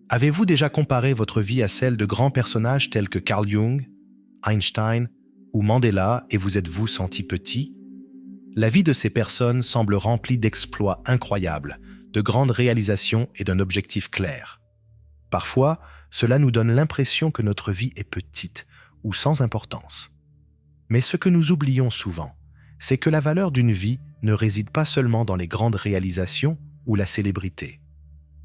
Avez-vous déjà comparé votre vie à celle de grands personnages tels que Carl Jung, Einstein ou Mandela et vous êtes-vous senti petit? La vie de ces personnes semble remplie d'exploits incroyables, de grandes réalisations et d'un objectif clair. Parfois, cela nous donne l'impression que notre vie est petite ou sans importance. Mais ce que nous oublions souvent, c'est que la valeur d'une vie ne réside pas seulement dans les grandes réalisations ou la célébrité.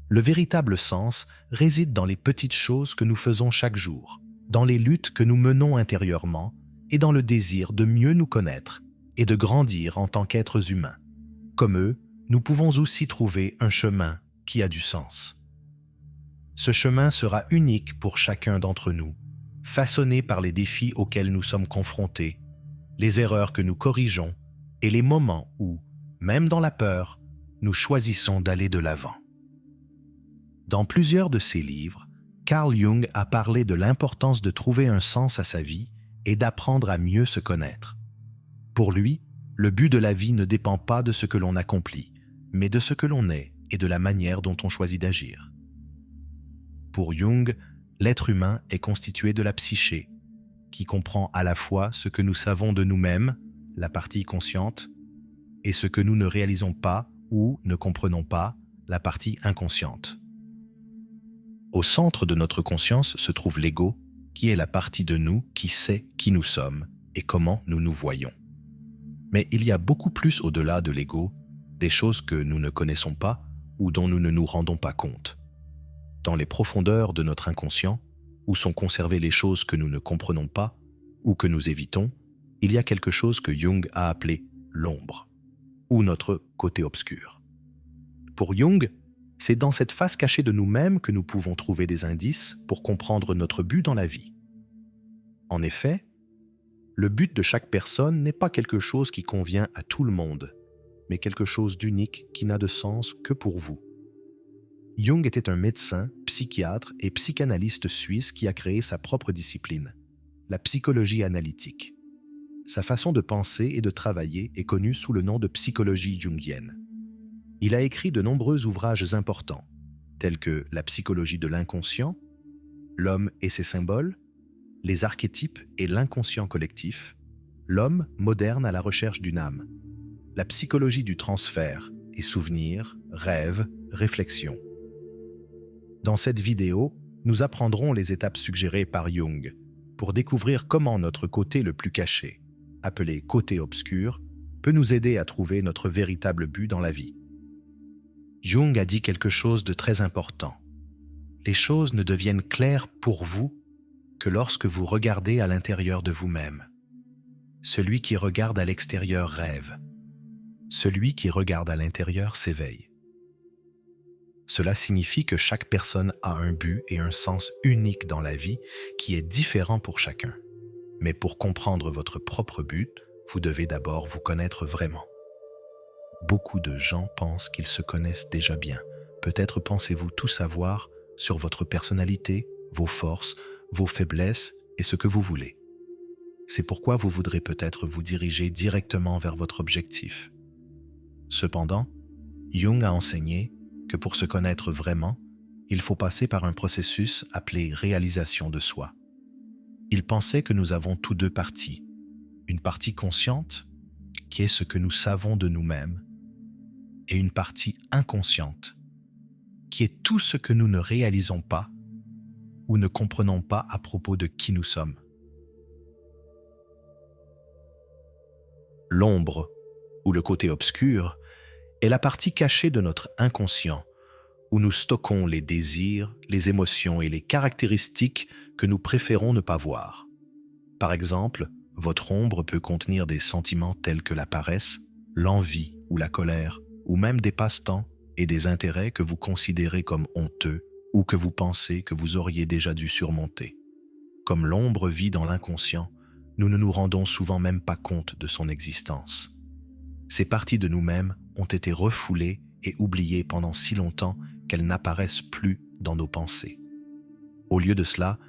Le véritable sens réside dans les petites choses que nous faisons chaque jour, dans les luttes que nous menons intérieurement et dans le désir de mieux nous connaître et de grandir en tant qu'êtres humains. Comme eux, nous pouvons aussi trouver un chemin qui a du sens. Ce chemin sera unique pour chacun d'entre nous, façonné par les défis auxquels nous sommes confrontés, les erreurs que nous corrigeons et les moments où, même dans la peur, nous choisissons d'aller de l'avant. Dans plusieurs de ses livres, Carl Jung a parlé de l'importance de trouver un sens à sa vie et d'apprendre à mieux se connaître. Pour lui, le but de la vie ne dépend pas de ce que l'on accomplit, mais de ce que l'on est et de la manière dont on choisit d'agir. Pour Jung, l'être humain est constitué de la psyché, qui comprend à la fois ce que nous savons de nous-mêmes, la partie consciente, et ce que nous ne réalisons pas ou ne comprenons pas, la partie inconsciente. Au centre de notre conscience se trouve l'ego, qui est la partie de nous qui sait qui nous sommes et comment nous nous voyons. Mais il y a beaucoup plus au-delà de l'ego, des choses que nous ne connaissons pas ou dont nous ne nous rendons pas compte. Dans les profondeurs de notre inconscient, où sont conservées les choses que nous ne comprenons pas ou que nous évitons, il y a quelque chose que Jung a appelé l'ombre, ou notre côté obscur. Pour Jung, c'est dans cette face cachée de nous-mêmes que nous pouvons trouver des indices pour comprendre notre but dans la vie. En effet, le but de chaque personne n'est pas quelque chose qui convient à tout le monde, mais quelque chose d'unique qui n'a de sens que pour vous. Jung était un médecin, psychiatre et psychanalyste suisse qui a créé sa propre discipline, la psychologie analytique. Sa façon de penser et de travailler est connue sous le nom de psychologie jungienne. Il a écrit de nombreux ouvrages importants, tels que La psychologie de l'inconscient, L'homme et ses symboles, Les archétypes et l'inconscient collectif, L'homme moderne à la recherche d'une âme, La psychologie du transfert et souvenirs, rêves, réflexions. Dans cette vidéo, nous apprendrons les étapes suggérées par Jung pour découvrir comment notre côté le plus caché, appelé côté obscur, peut nous aider à trouver notre véritable but dans la vie. Jung a dit quelque chose de très important. Les choses ne deviennent claires pour vous que lorsque vous regardez à l'intérieur de vous-même. Celui qui regarde à l'extérieur rêve. Celui qui regarde à l'intérieur s'éveille. Cela signifie que chaque personne a un but et un sens unique dans la vie qui est différent pour chacun. Mais pour comprendre votre propre but, vous devez d'abord vous connaître vraiment. Beaucoup de gens pensent qu'ils se connaissent déjà bien. Peut-être pensez-vous tout savoir sur votre personnalité, vos forces, vos faiblesses et ce que vous voulez. C'est pourquoi vous voudrez peut-être vous diriger directement vers votre objectif. Cependant, Jung a enseigné que pour se connaître vraiment, il faut passer par un processus appelé réalisation de soi. Il pensait que nous avons tous deux parties. Une partie consciente, qui est ce que nous savons de nous-mêmes, et une partie inconsciente, qui est tout ce que nous ne réalisons pas ou ne comprenons pas à propos de qui nous sommes. L'ombre, ou le côté obscur, est la partie cachée de notre inconscient, où nous stockons les désirs, les émotions et les caractéristiques que nous préférons ne pas voir. Par exemple, votre ombre peut contenir des sentiments tels que la paresse, l'envie ou la colère, ou même des passe-temps et des intérêts que vous considérez comme honteux ou que vous pensez que vous auriez déjà dû surmonter. Comme l'ombre vit dans l'inconscient, nous ne nous rendons souvent même pas compte de son existence. Ces parties de nous-mêmes ont été refoulées et oubliées pendant si longtemps qu'elles n'apparaissent plus dans nos pensées. Au lieu de cela,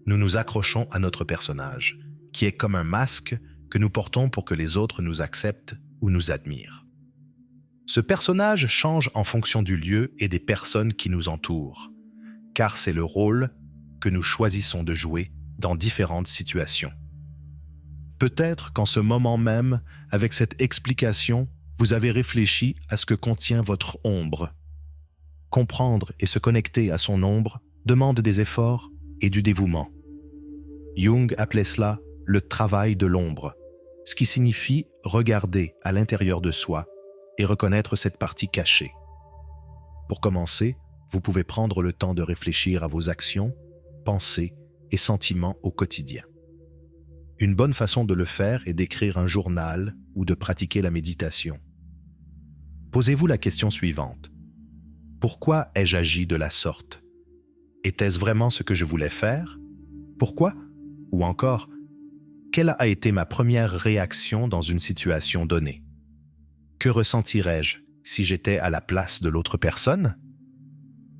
nous nous accrochons à notre personnage, qui est comme un masque que nous portons pour que les autres nous acceptent ou nous admirent. Ce personnage change en fonction du lieu et des personnes qui nous entourent, car c'est le rôle que nous choisissons de jouer dans différentes situations. Peut-être qu'en ce moment même, avec cette explication, vous avez réfléchi à ce que contient votre ombre. Comprendre et se connecter à son ombre demande des efforts et du dévouement. Jung appelait cela le travail de l'ombre, ce qui signifie regarder à l'intérieur de soi et reconnaître cette partie cachée. Pour commencer, vous pouvez prendre le temps de réfléchir à vos actions, pensées et sentiments au quotidien. Une bonne façon de le faire est d'écrire un journal ou de pratiquer la méditation. Posez-vous la question suivante. Pourquoi ai-je agi de la sorte? Était-ce vraiment ce que je voulais faire? Pourquoi? Ou encore, quelle a été ma première réaction dans une situation donnée? Que ressentirais-je si j'étais à la place de l'autre personne?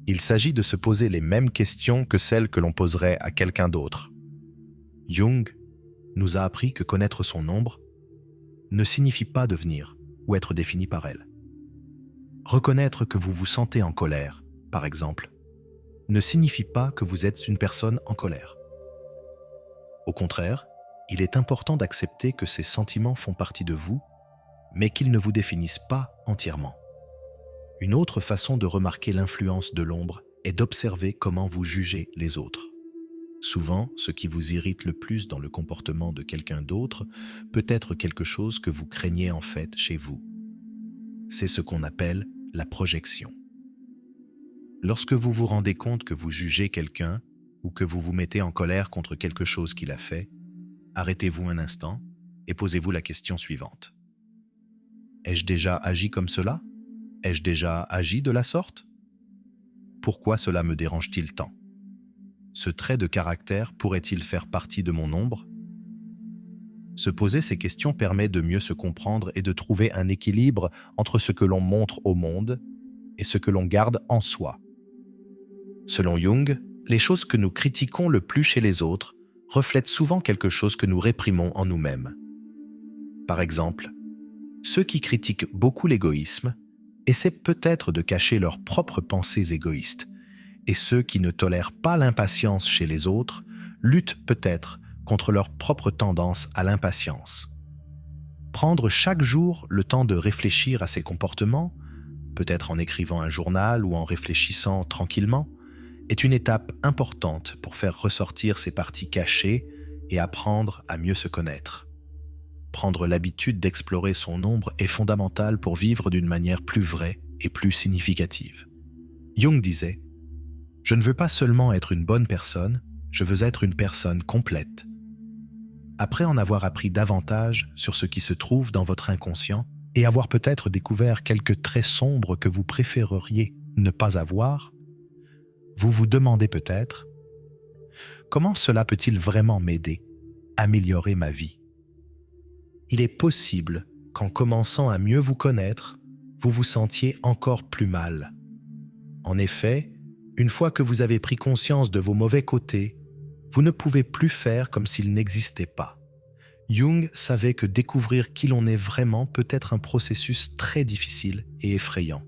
Il s'agit de se poser les mêmes questions que celles que l'on poserait à quelqu'un d'autre. Jung nous a appris que connaître son ombre ne signifie pas devenir ou être défini par elle. Reconnaître que vous vous sentez en colère, par exemple, ne signifie pas que vous êtes une personne en colère. Au contraire, il est important d'accepter que ces sentiments font partie de vous, mais qu'ils ne vous définissent pas entièrement. Une autre façon de remarquer l'influence de l'ombre est d'observer comment vous jugez les autres. Souvent, ce qui vous irrite le plus dans le comportement de quelqu'un d'autre peut être quelque chose que vous craignez en fait chez vous. C'est ce qu'on appelle la projection. Lorsque vous vous rendez compte que vous jugez quelqu'un ou que vous vous mettez en colère contre quelque chose qu'il a fait, arrêtez-vous un instant et posez-vous la question suivante. Ai-je déjà agi comme cela? Ai-je déjà agi de la sorte? Pourquoi cela me dérange-t-il tant? Ce trait de caractère pourrait-il faire partie de mon ombre? Se poser ces questions permet de mieux se comprendre et de trouver un équilibre entre ce que l'on montre au monde et ce que l'on garde en soi. Selon Jung, les choses que nous critiquons le plus chez les autres reflètent souvent quelque chose que nous réprimons en nous-mêmes. Par exemple, ceux qui critiquent beaucoup l'égoïsme essaient peut-être de cacher leurs propres pensées égoïstes, et ceux qui ne tolèrent pas l'impatience chez les autres luttent peut-être contre leur propre tendance à l'impatience. Prendre chaque jour le temps de réfléchir à ses comportements, peut-être en écrivant un journal ou en réfléchissant tranquillement, est une étape importante pour faire ressortir ces parties cachées et apprendre à mieux se connaître. Prendre l'habitude d'explorer son ombre est fondamental pour vivre d'une manière plus vraie et plus significative. Jung disait « Je ne veux pas seulement être une bonne personne, je veux être une personne complète. » Après en avoir appris davantage sur ce qui se trouve dans votre inconscient et avoir peut-être découvert quelques traits sombres que vous préféreriez ne pas avoir, vous vous demandez peut-être « Comment cela peut-il vraiment m'aider, améliorer ma vie ?» Il est possible qu'en commençant à mieux vous connaître, vous vous sentiez encore plus mal. En effet, une fois que vous avez pris conscience de vos mauvais côtés, vous ne pouvez plus faire comme s'ils n'existaient pas. Jung savait que découvrir qui l'on est vraiment peut être un processus très difficile et effrayant.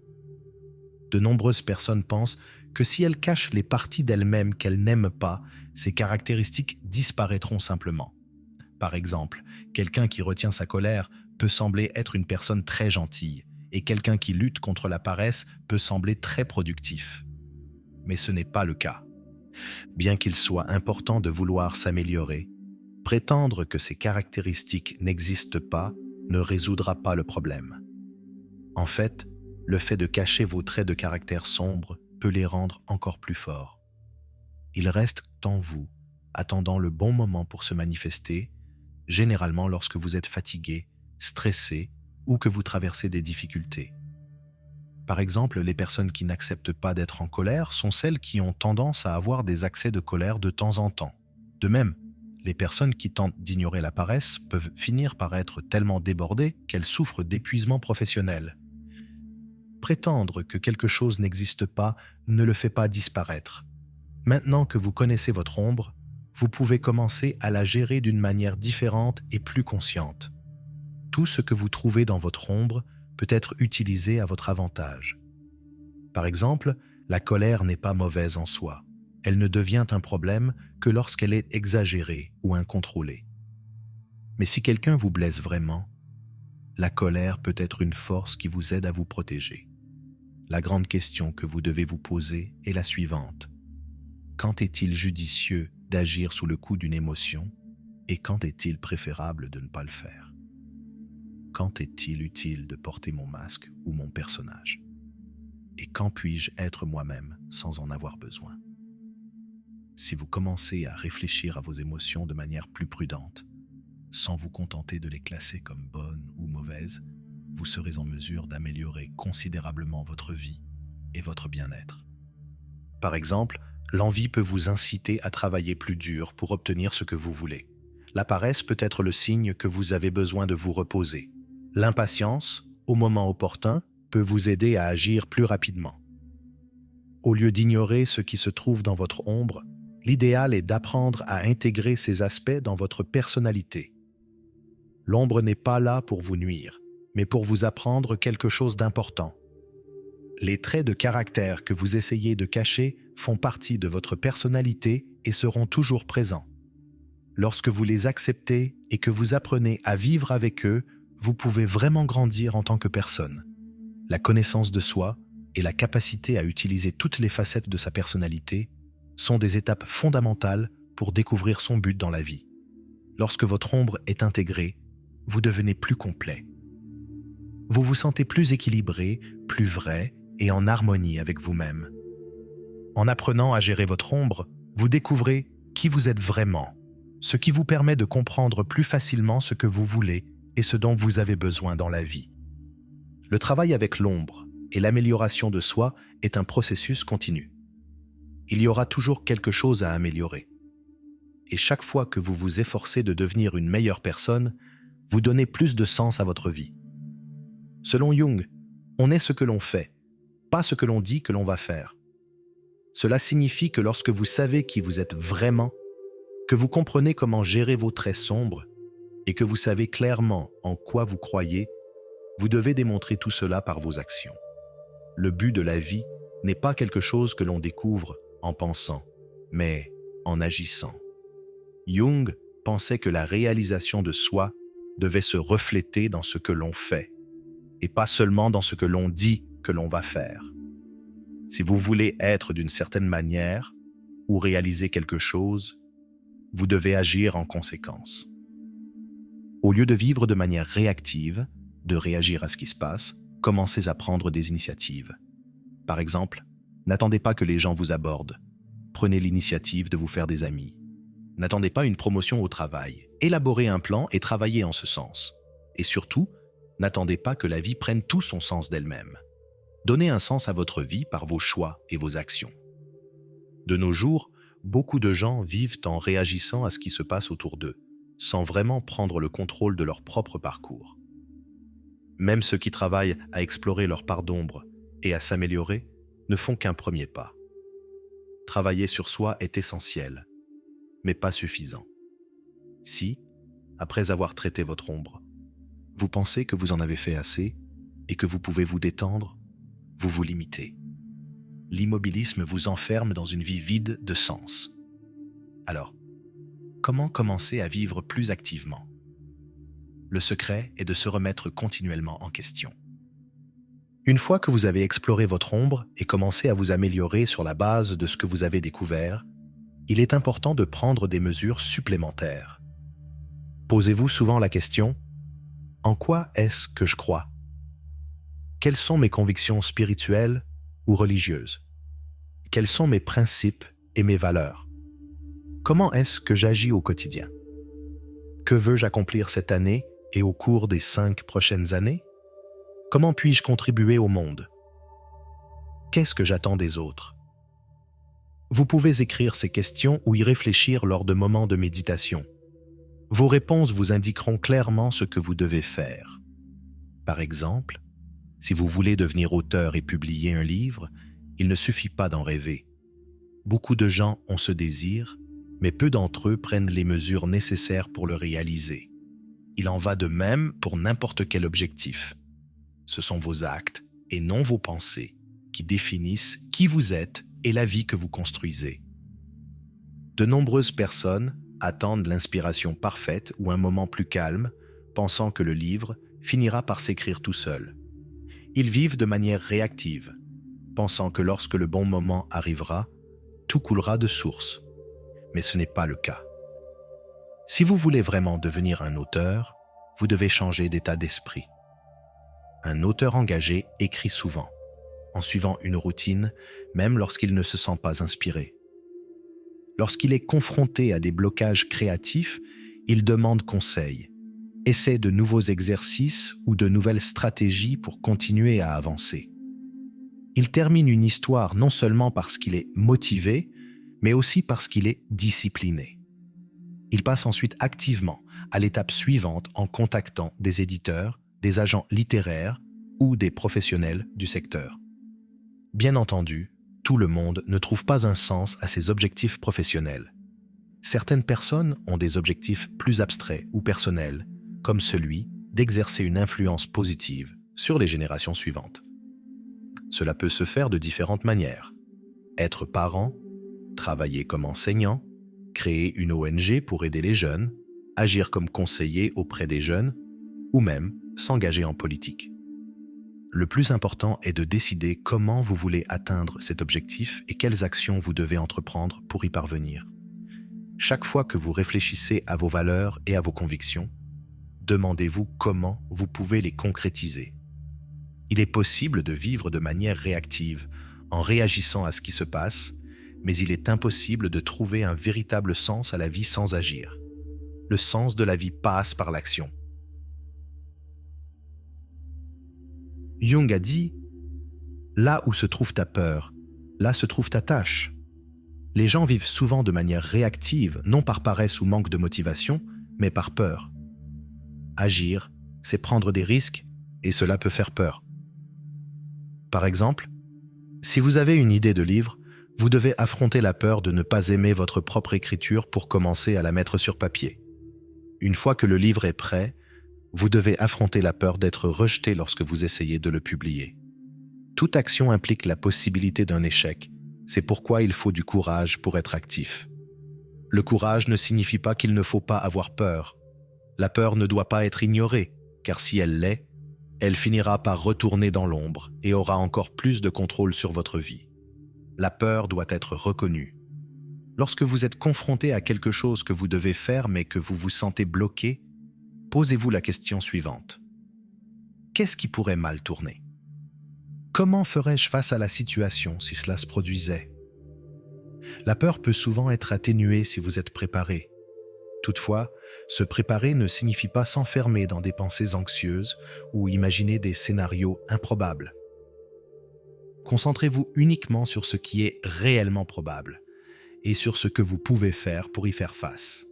De nombreuses personnes pensent que si elles cachent les parties d'elles-mêmes qu'elles n'aiment pas, ces caractéristiques disparaîtront simplement. Par exemple, quelqu'un qui retient sa colère peut sembler être une personne très gentille, et quelqu'un qui lutte contre la paresse peut sembler très productif. Mais ce n'est pas le cas. Bien qu'il soit important de vouloir s'améliorer, prétendre que ces caractéristiques n'existent pas ne résoudra pas le problème. En fait, le fait de cacher vos traits de caractère sombres peut les rendre encore plus forts. Ils restent en vous, attendant le bon moment pour se manifester, généralement lorsque vous êtes fatigué, stressé ou que vous traversez des difficultés. Par exemple, les personnes qui n'acceptent pas d'être en colère sont celles qui ont tendance à avoir des accès de colère de temps en temps. De même, les personnes qui tentent d'ignorer la paresse peuvent finir par être tellement débordées qu'elles souffrent d'épuisement professionnel. Prétendre que quelque chose n'existe pas ne le fait pas disparaître. Maintenant que vous connaissez votre ombre, vous pouvez commencer à la gérer d'une manière différente et plus consciente. Tout ce que vous trouvez dans votre ombre peut être utilisé à votre avantage. Par exemple, la colère n'est pas mauvaise en soi. Elle ne devient un problème que lorsqu'elle est exagérée ou incontrôlée. Mais si quelqu'un vous blesse vraiment, la colère peut être une force qui vous aide à vous protéger. La grande question que vous devez vous poser est la suivante. Quand est-il judicieux d'agir sous le coup d'une émotion et quand est-il préférable de ne pas le faire? Quand est-il utile de porter mon masque ou mon personnage? Et quand puis-je être moi-même sans en avoir besoin? Si vous commencez à réfléchir à vos émotions de manière plus prudente, sans vous contenter de les classer comme bonnes ou mauvaises, vous serez en mesure d'améliorer considérablement votre vie et votre bien-être. Par exemple, l'envie peut vous inciter à travailler plus dur pour obtenir ce que vous voulez. La paresse peut être le signe que vous avez besoin de vous reposer. L'impatience, au moment opportun, peut vous aider à agir plus rapidement. Au lieu d'ignorer ce qui se trouve dans votre ombre, l'idéal est d'apprendre à intégrer ces aspects dans votre personnalité. L'ombre n'est pas là pour vous nuire, mais pour vous apprendre quelque chose d'important. Les traits de caractère que vous essayez de cacher font partie de votre personnalité et seront toujours présents. Lorsque vous les acceptez et que vous apprenez à vivre avec eux, vous pouvez vraiment grandir en tant que personne. La connaissance de soi et la capacité à utiliser toutes les facettes de sa personnalité sont des étapes fondamentales pour découvrir son but dans la vie. Lorsque votre ombre est intégrée, vous devenez plus complet. Vous vous sentez plus équilibré, plus vrai et en harmonie avec vous-même. En apprenant à gérer votre ombre, vous découvrez qui vous êtes vraiment, ce qui vous permet de comprendre plus facilement ce que vous voulez et ce dont vous avez besoin dans la vie. Le travail avec l'ombre et l'amélioration de soi est un processus continu. Il y aura toujours quelque chose à améliorer. Et chaque fois que vous vous efforcez de devenir une meilleure personne, vous donnez plus de sens à votre vie. Selon Jung, on est ce que l'on fait, pas ce que l'on dit que l'on va faire. Cela signifie que lorsque vous savez qui vous êtes vraiment, que vous comprenez comment gérer vos traits sombres et que vous savez clairement en quoi vous croyez, vous devez démontrer tout cela par vos actions. Le but de la vie n'est pas quelque chose que l'on découvre en pensant, mais en agissant. Jung pensait que la réalisation de soi devait se refléter dans ce que l'on fait, et pas seulement dans ce que l'on dit que l'on va faire. Si vous voulez être d'une certaine manière ou réaliser quelque chose, vous devez agir en conséquence. Au lieu de vivre de manière réactive, de réagir à ce qui se passe, commencez à prendre des initiatives. Par exemple, n'attendez pas que les gens vous abordent. Prenez l'initiative de vous faire des amis. N'attendez pas une promotion au travail. Élaborez un plan et travaillez en ce sens. Et surtout, n'attendez pas que la vie prenne tout son sens d'elle-même. Donnez un sens à votre vie par vos choix et vos actions. De nos jours, beaucoup de gens vivent en réagissant à ce qui se passe autour d'eux, sans vraiment prendre le contrôle de leur propre parcours. Même ceux qui travaillent à explorer leur part d'ombre et à s'améliorer ne font qu'un premier pas. Travailler sur soi est essentiel, mais pas suffisant. Si, après avoir traité votre ombre, vous pensez que vous en avez fait assez et que vous pouvez vous détendre, vous vous limitez. L'immobilisme vous enferme dans une vie vide de sens. Alors, comment commencer à vivre plus activement? Le secret est de se remettre continuellement en question. Une fois que vous avez exploré votre ombre et commencé à vous améliorer sur la base de ce que vous avez découvert, il est important de prendre des mesures supplémentaires. Posez-vous souvent la question « En quoi est-ce que je crois ?» Quelles sont mes convictions spirituelles ou religieuses? Quels sont mes principes et mes valeurs? Comment est-ce que j'agis au quotidien? Que veux-je accomplir cette année et au cours des 5 prochaines années? Comment puis-je contribuer au monde? Qu'est-ce que j'attends des autres? Vous pouvez écrire ces questions ou y réfléchir lors de moments de méditation. Vos réponses vous indiqueront clairement ce que vous devez faire. Par exemple, si vous voulez devenir auteur et publier un livre, il ne suffit pas d'en rêver. Beaucoup de gens ont ce désir, mais peu d'entre eux prennent les mesures nécessaires pour le réaliser. Il en va de même pour n'importe quel objectif. Ce sont vos actes et non vos pensées qui définissent qui vous êtes et la vie que vous construisez. De nombreuses personnes attendent l'inspiration parfaite ou un moment plus calme, pensant que le livre finira par s'écrire tout seul. Ils vivent de manière réactive, pensant que lorsque le bon moment arrivera, tout coulera de source. Mais ce n'est pas le cas. Si vous voulez vraiment devenir un auteur, vous devez changer d'état d'esprit. Un auteur engagé écrit souvent, en suivant une routine, même lorsqu'il ne se sent pas inspiré. Lorsqu'il est confronté à des blocages créatifs, il demande conseil, essaie de nouveaux exercices ou de nouvelles stratégies pour continuer à avancer. Il termine une histoire non seulement parce qu'il est motivé, mais aussi parce qu'il est discipliné. Il passe ensuite activement à l'étape suivante en contactant des éditeurs, des agents littéraires ou des professionnels du secteur. Bien entendu, tout le monde ne trouve pas un sens à ses objectifs professionnels. Certaines personnes ont des objectifs plus abstraits ou personnels, comme celui d'exercer une influence positive sur les générations suivantes. Cela peut se faire de différentes manières. Être parent, travailler comme enseignant, créer une ONG pour aider les jeunes, agir comme conseiller auprès des jeunes, ou même s'engager en politique. Le plus important est de décider comment vous voulez atteindre cet objectif et quelles actions vous devez entreprendre pour y parvenir. Chaque fois que vous réfléchissez à vos valeurs et à vos convictions, demandez-vous comment vous pouvez les concrétiser. Il est possible de vivre de manière réactive, en réagissant à ce qui se passe, mais il est impossible de trouver un véritable sens à la vie sans agir. Le sens de la vie passe par l'action. Jung a dit « Là où se trouve ta peur, là se trouve ta tâche ». Les gens vivent souvent de manière réactive, non par paresse ou manque de motivation, mais par peur. Agir, c'est prendre des risques, et cela peut faire peur. Par exemple, si vous avez une idée de livre, vous devez affronter la peur de ne pas aimer votre propre écriture pour commencer à la mettre sur papier. Une fois que le livre est prêt, vous devez affronter la peur d'être rejeté lorsque vous essayez de le publier. Toute action implique la possibilité d'un échec. C'est pourquoi il faut du courage pour être actif. Le courage ne signifie pas qu'il ne faut pas avoir peur. La peur ne doit pas être ignorée, car si elle l'est, elle finira par retourner dans l'ombre et aura encore plus de contrôle sur votre vie. La peur doit être reconnue. Lorsque vous êtes confronté à quelque chose que vous devez faire mais que vous vous sentez bloqué, posez-vous la question suivante. Qu'est-ce qui pourrait mal tourner? Comment ferais-je face à la situation si cela se produisait? La peur peut souvent être atténuée si vous êtes préparé. Toutefois, se préparer ne signifie pas s'enfermer dans des pensées anxieuses ou imaginer des scénarios improbables. Concentrez-vous uniquement sur ce qui est réellement probable et sur ce que vous pouvez faire pour y faire face.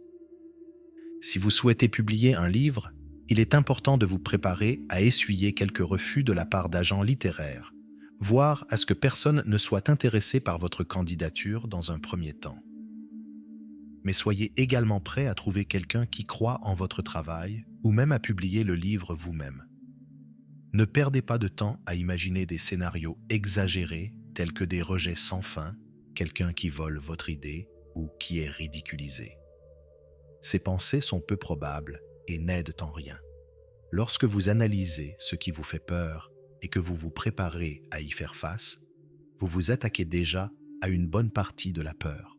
Si vous souhaitez publier un livre, il est important de vous préparer à essuyer quelques refus de la part d'agents littéraires, voire à ce que personne ne soit intéressé par votre candidature dans un premier temps. Mais soyez également prêt à trouver quelqu'un qui croit en votre travail ou même à publier le livre vous-même. Ne perdez pas de temps à imaginer des scénarios exagérés tels que des rejets sans fin, quelqu'un qui vole votre idée ou qui est ridiculisé. Ces pensées sont peu probables et n'aident en rien. Lorsque vous analysez ce qui vous fait peur et que vous vous préparez à y faire face, vous vous attaquez déjà à une bonne partie de la peur.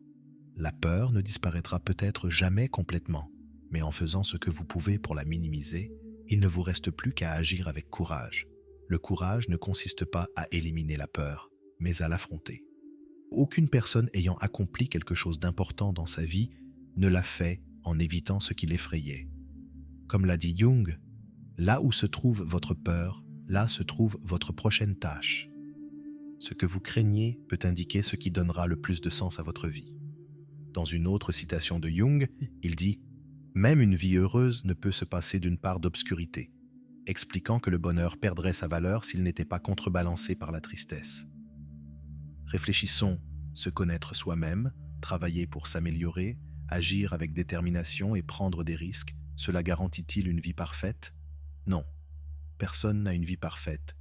La peur ne disparaîtra peut-être jamais complètement, mais en faisant ce que vous pouvez pour la minimiser, il ne vous reste plus qu'à agir avec courage. Le courage ne consiste pas à éliminer la peur, mais à l'affronter. Aucune personne ayant accompli quelque chose d'important dans sa vie ne l'a fait en évitant ce qui l'effrayait. Comme l'a dit Jung, là où se trouve votre peur, là se trouve votre prochaine tâche. Ce que vous craignez peut indiquer ce qui donnera le plus de sens à votre vie. Dans une autre citation de Jung, il dit « Même une vie heureuse ne peut se passer d'une part d'obscurité », expliquant que le bonheur perdrait sa valeur s'il n'était pas contrebalancé par la tristesse. Réfléchissons, se connaître soi-même, travailler pour s'améliorer, agir avec détermination et prendre des risques, cela garantit-il une vie parfaite? Non, personne n'a une vie parfaite.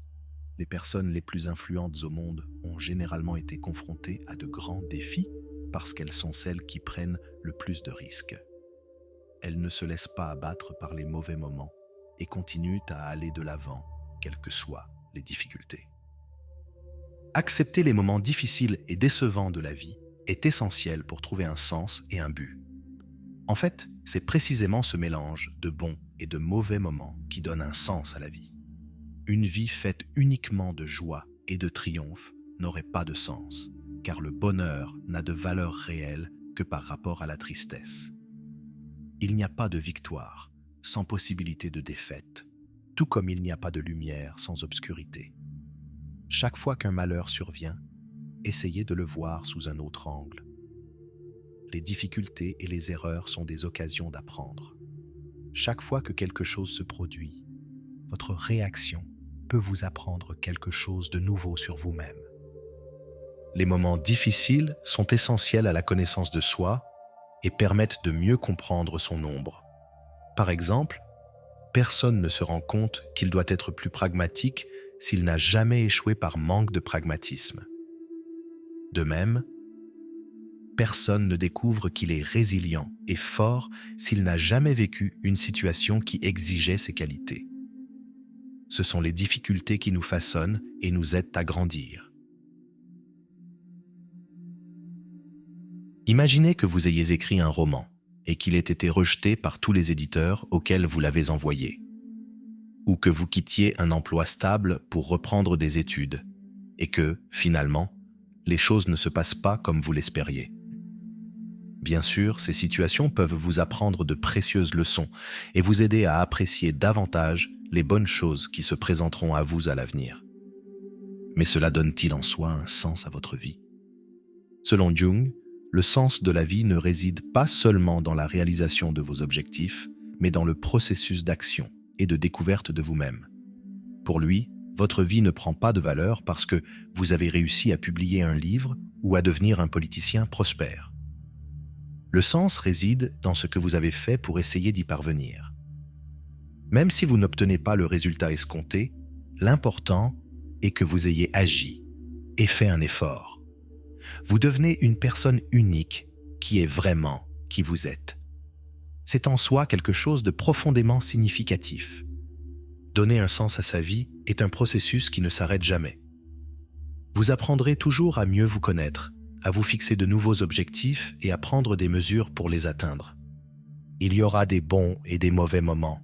Les personnes les plus influentes au monde ont généralement été confrontées à de grands défis parce qu'elles sont celles qui prennent le plus de risques. Elles ne se laissent pas abattre par les mauvais moments et continuent à aller de l'avant, quelles que soient les difficultés. Accepter les moments difficiles et décevants de la vie est essentiel pour trouver un sens et un but. En fait, c'est précisément ce mélange de bons et de mauvais moments qui donne un sens à la vie. Une vie faite uniquement de joie et de triomphe n'aurait pas de sens, car le bonheur n'a de valeur réelle que par rapport à la tristesse. Il n'y a pas de victoire sans possibilité de défaite, tout comme il n'y a pas de lumière sans obscurité. Chaque fois qu'un malheur survient, essayez de le voir sous un autre angle. Les difficultés et les erreurs sont des occasions d'apprendre. Chaque fois que quelque chose se produit, votre réaction peut vous apprendre quelque chose de nouveau sur vous-même. Les moments difficiles sont essentiels à la connaissance de soi et permettent de mieux comprendre son ombre. Par exemple, personne ne se rend compte qu'il doit être plus pragmatique s'il n'a jamais échoué par manque de pragmatisme. De même, personne ne découvre qu'il est résilient et fort s'il n'a jamais vécu une situation qui exigeait ses qualités. Ce sont les difficultés qui nous façonnent et nous aident à grandir. Imaginez que vous ayez écrit un roman et qu'il ait été rejeté par tous les éditeurs auxquels vous l'avez envoyé, ou que vous quittiez un emploi stable pour reprendre des études et que, finalement, les choses ne se passent pas comme vous l'espériez. Bien sûr, ces situations peuvent vous apprendre de précieuses leçons et vous aider à apprécier davantage les bonnes choses qui se présenteront à vous à l'avenir. Mais cela donne-t-il en soi un sens à votre vie? Selon Jung, le sens de la vie ne réside pas seulement dans la réalisation de vos objectifs, mais dans le processus d'action et de découverte de vous-même. Pour lui, votre vie ne prend pas de valeur parce que vous avez réussi à publier un livre ou à devenir un politicien prospère. Le sens réside dans ce que vous avez fait pour essayer d'y parvenir. Même si vous n'obtenez pas le résultat escompté, l'important est que vous ayez agi et fait un effort. Vous devenez une personne unique qui est vraiment qui vous êtes. C'est en soi quelque chose de profondément significatif. Donner un sens à sa vie est un processus qui ne s'arrête jamais. Vous apprendrez toujours à mieux vous connaître, à vous fixer de nouveaux objectifs et à prendre des mesures pour les atteindre. Il y aura des bons et des mauvais moments,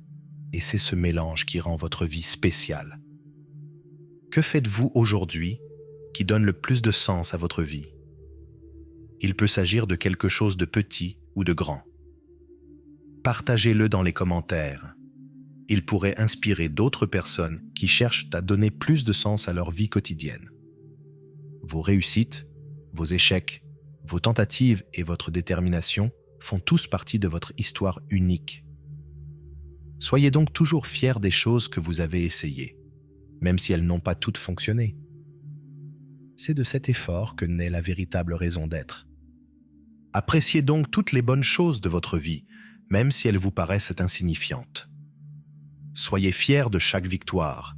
et c'est ce mélange qui rend votre vie spéciale. Que faites-vous aujourd'hui qui donne le plus de sens à votre vie? Il peut s'agir de quelque chose de petit ou de grand. Partagez-le dans les commentaires. Il pourrait inspirer d'autres personnes qui cherchent à donner plus de sens à leur vie quotidienne. Vos réussites, vos échecs, vos tentatives et votre détermination font tous partie de votre histoire unique. Soyez donc toujours fiers des choses que vous avez essayées, même si elles n'ont pas toutes fonctionné. C'est de cet effort que naît la véritable raison d'être. Appréciez donc toutes les bonnes choses de votre vie, même si elles vous paraissent insignifiantes. Soyez fiers de chaque victoire,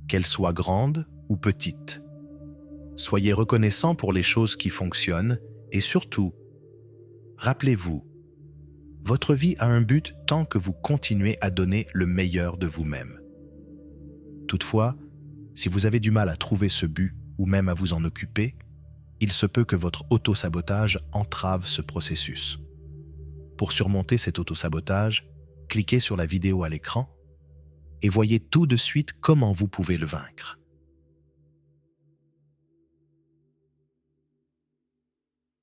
qu'elle soit grande ou petite. Soyez reconnaissants pour les choses qui fonctionnent et surtout, rappelez-vous, votre vie a un but tant que vous continuez à donner le meilleur de vous-même. Toutefois, si vous avez du mal à trouver ce but ou même à vous en occuper, il se peut que votre autosabotage entrave ce processus. Pour surmonter cet autosabotage, cliquez sur la vidéo à l'écran et voyez tout de suite comment vous pouvez le vaincre.